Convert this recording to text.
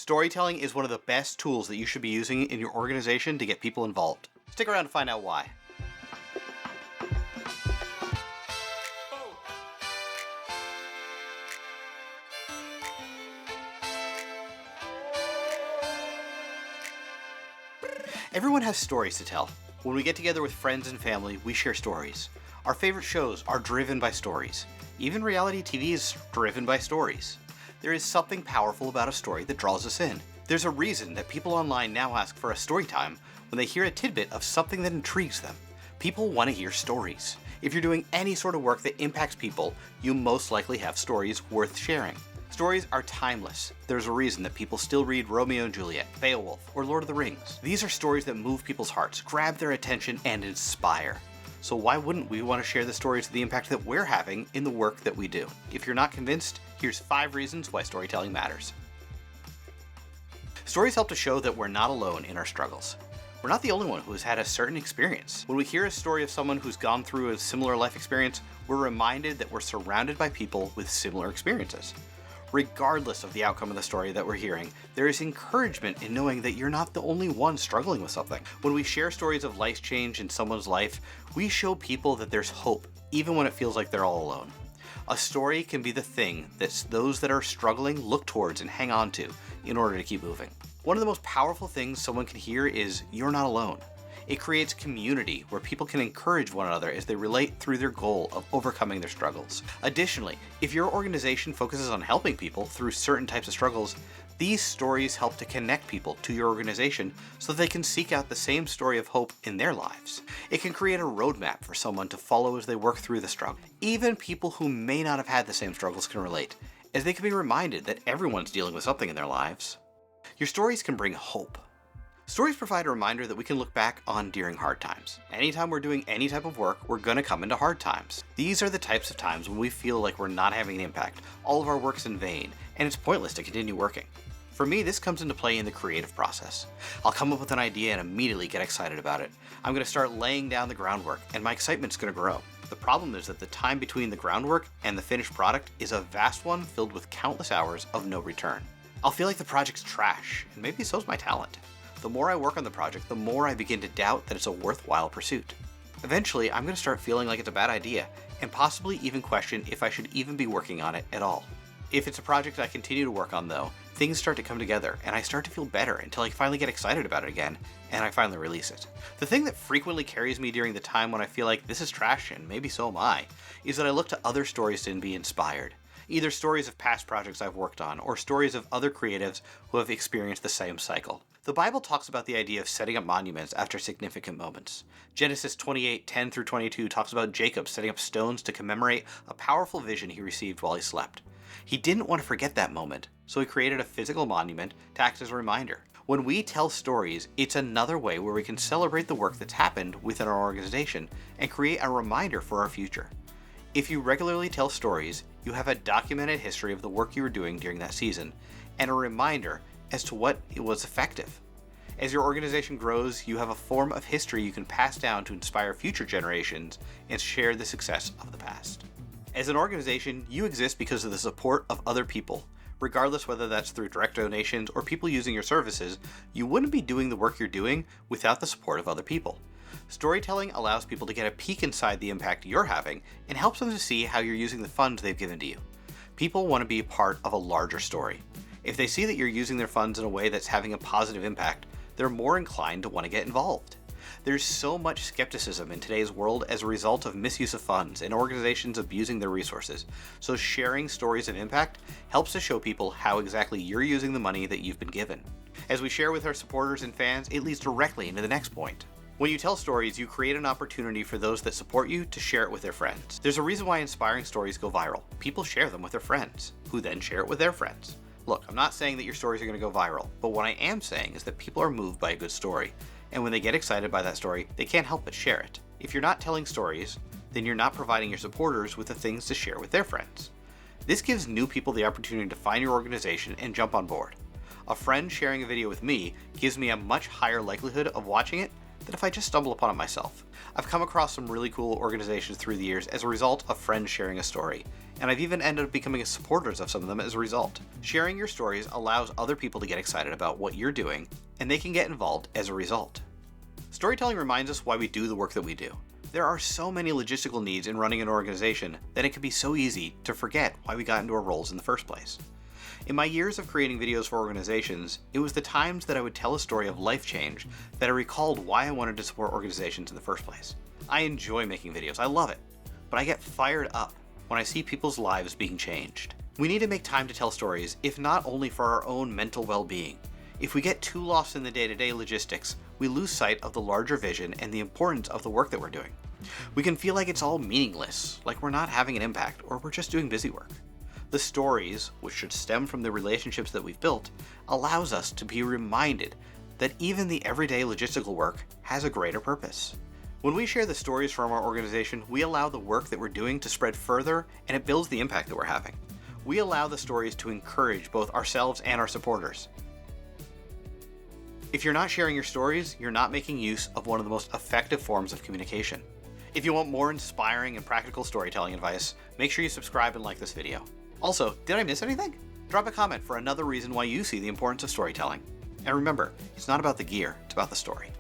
Storytelling is one of the best tools that you should be using in your organization to get people involved. Stick around to find out why. Everyone has stories to tell. When we get together with friends and family, we share stories. Our favorite shows are driven by stories. Even reality TV is driven by stories. There is something powerful about a story that draws us in. There's a reason that people online now ask for a story time when they hear a tidbit of something that intrigues them. People want to hear stories. If you're doing any sort of work that impacts people, you most likely have stories worth sharing. Stories are timeless. There's a reason that people still read Romeo Juliet, Beowulf, or Lord of the Rings. These are stories that move people's hearts, grab their attention, and inspire. So why wouldn't we want to share the stories of the impact that we're having in the work that we do? If you're not convinced, here's 5 reasons why storytelling matters. Stories help to show that we're not alone in our struggles. We're not the only one who has had a certain experience. When we hear a story of someone who's gone through a similar life experience, we're reminded that we're surrounded by people with similar experiences. Regardless of the outcome of the story that we're hearing, there is encouragement in knowing that you're not the only one struggling with something. When we share stories of life change in someone's life, we show people that there's hope, even when it feels like they're all alone. A story can be the thing that those that are struggling look towards and hang on to in order to keep moving. One of the most powerful things someone can hear is, "You're not alone." It creates community where people can encourage one another as they relate through their goal of overcoming their struggles. Additionally, if your organization focuses on helping people through certain types of struggles, these stories help to connect people to your organization so they can seek out the same story of hope in their lives. It can create a roadmap for someone to follow as they work through the struggle. Even people who may not have had the same struggles can relate, as they can be reminded that everyone's dealing with something in their lives. Your stories can bring hope. Stories provide a reminder that we can look back on during hard times. Anytime we're doing any type of work, we're going to come into hard times. These are the types of times when we feel like we're not having an impact, all of our work's in vain, and it's pointless to continue working. For me, this comes into play in the creative process. I'll come up with an idea and immediately get excited about it. I'm going to start laying down the groundwork, and my excitement's going to grow. The problem is that the time between the groundwork and the finished product is a vast one filled with countless hours of no return. I'll feel like the project's trash, and maybe so's my talent. The more I work on the project, the more I begin to doubt that it's a worthwhile pursuit. Eventually, I'm going to start feeling like it's a bad idea, and possibly even question if I should even be working on it at all. If it's a project I continue to work on though, things start to come together, and I start to feel better until I finally get excited about it again, and I finally release it. The thing that frequently carries me during the time when I feel like this is trash, and maybe so am I, is that I look to other stories to be inspired. Either stories of past projects I've worked on, or stories of other creatives who have experienced the same cycle. The Bible talks about the idea of setting up monuments after significant moments. Genesis 28:10-22 talks about Jacob setting up stones to commemorate a powerful vision he received while he slept. He didn't want to forget that moment, so he created a physical monument to act as a reminder. When we tell stories, it's another way where we can celebrate the work that's happened within our organization and create a reminder for our future. If you regularly tell stories, you have a documented history of the work you were doing during that season, and a reminder as to what it was effective. As your organization grows, you have a form of history you can pass down to inspire future generations and share the success of the past. As an organization, you exist because of the support of other people. Regardless whether that's through direct donations or people using your services, you wouldn't be doing the work you're doing without the support of other people. Storytelling allows people to get a peek inside the impact you're having and helps them to see how you're using the funds they've given to you. People want to be a part of a larger story. If they see that you're using their funds in a way that's having a positive impact, they're more inclined to want to get involved. There's so much skepticism in today's world as a result of misuse of funds and organizations abusing their resources, so sharing stories of impact helps to show people how exactly you're using the money that you've been given. As we share with our supporters and fans, it leads directly into the next point. When you tell stories, you create an opportunity for those that support you to share it with their friends. There's a reason why inspiring stories go viral. People share them with their friends, who then share it with their friends. Look, I'm not saying that your stories are going to go viral, but what I am saying is that people are moved by a good story, and when they get excited by that story, they can't help but share it. If you're not telling stories, then you're not providing your supporters with the things to share with their friends. This gives new people the opportunity to find your organization and jump on board. A friend sharing a video with me gives me a much higher likelihood of watching it than if I just stumble upon it myself. I've come across some really cool organizations through the years as a result of friends sharing a story, and I've even ended up becoming supporters of some of them as a result. Sharing your stories allows other people to get excited about what you're doing, and they can get involved as a result. Storytelling reminds us why we do the work that we do. There are so many logistical needs in running an organization that it can be so easy to forget why we got into our roles in the first place. In my years of creating videos for organizations, it was the times that I would tell a story of life change that I recalled why I wanted to support organizations in the first place. I enjoy making videos, I love it, but I get fired up when I see people's lives being changed. We need to make time to tell stories, if not only for our own mental well-being. If we get too lost in the day-to-day logistics, we lose sight of the larger vision and the importance of the work that we're doing. We can feel like it's all meaningless, like we're not having an impact, or we're just doing busy work. The stories, which should stem from the relationships that we've built, allows us to be reminded that even the everyday logistical work has a greater purpose. When we share the stories from our organization, we allow the work that we're doing to spread further, and it builds the impact that we're having. We allow the stories to encourage both ourselves and our supporters. If you're not sharing your stories, you're not making use of one of the most effective forms of communication. If you want more inspiring and practical storytelling advice, make sure you subscribe and like this video. Also, did I miss anything? Drop a comment for another reason why you see the importance of storytelling. And remember, it's not about the gear, it's about the story.